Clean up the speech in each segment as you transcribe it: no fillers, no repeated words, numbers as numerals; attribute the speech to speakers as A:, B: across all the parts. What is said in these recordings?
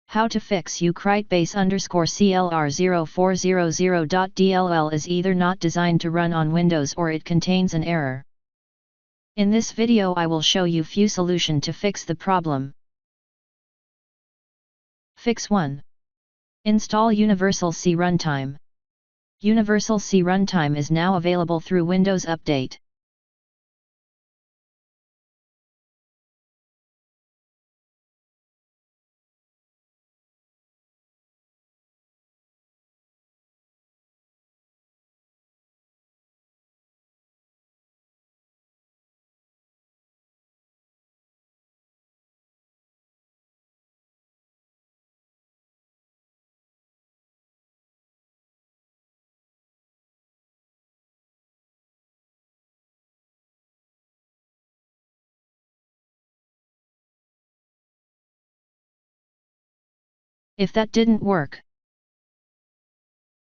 A: How to fix ucrite_base_CLR0400.dll is either not designed to run on Windows or it contains an error. In this video I will show you few solution to fix the problem. Fix 1. Install Universal C Runtime. Universal C Runtime is now available through Windows Update. If that didn't work,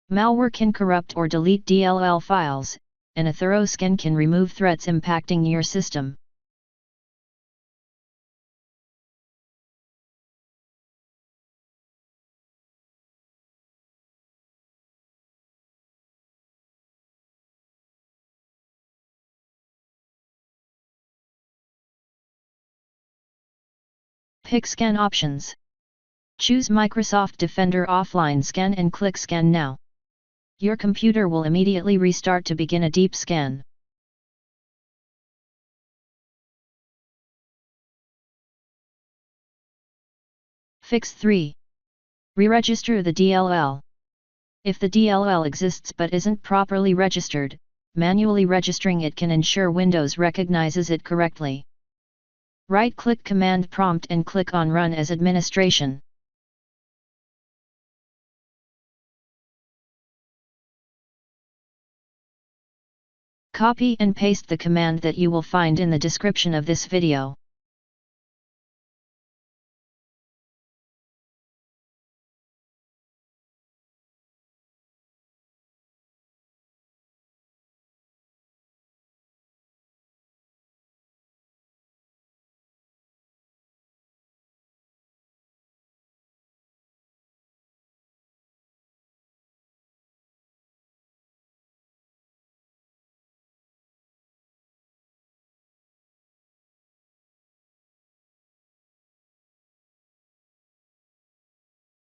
A: malware can corrupt or delete DLL files, and a thorough scan can remove threats impacting your system. Pick Scan options. Choose Microsoft Defender Offline Scan and click Scan Now. Your computer will immediately restart to begin a deep scan. Fix 3. Re-register the DLL. If the DLL exists but isn't properly registered, manually registering it can ensure Windows recognizes it correctly. Right-click Command Prompt and click on Run as Administration. Copy and paste the command that you will find in the description of this video.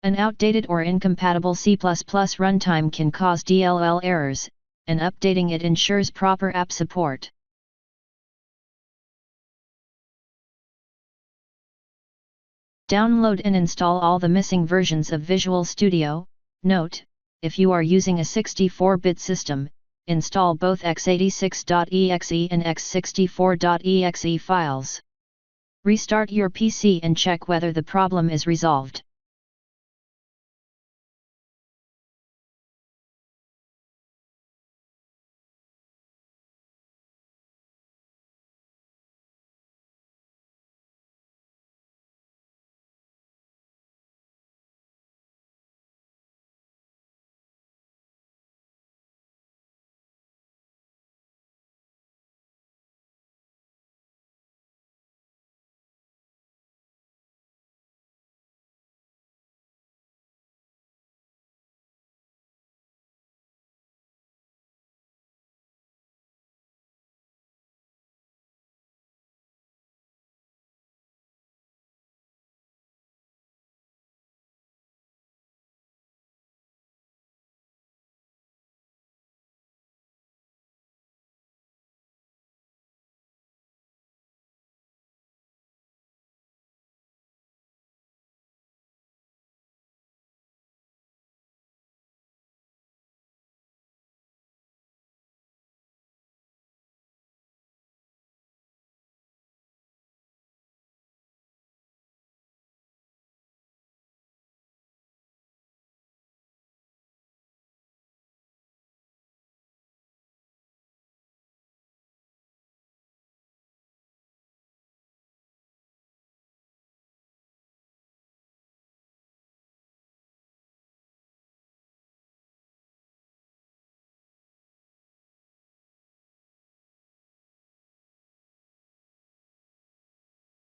A: An outdated or incompatible C++ runtime can cause DLL errors, and updating it ensures proper app support. Download and install all the missing versions of Visual Studio. Note, if you are using a 64-bit system, install both x86.exe and x64.exe files. Restart your PC and check whether the problem is resolved.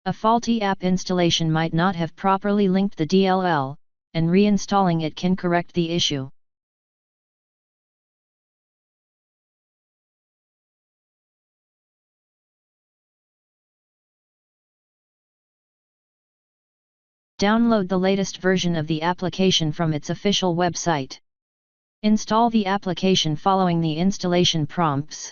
A: A faulty app installation might not have properly linked the DLL, and reinstalling it can correct the issue. Download the latest version of the application from its official website. Install the application following the installation prompts.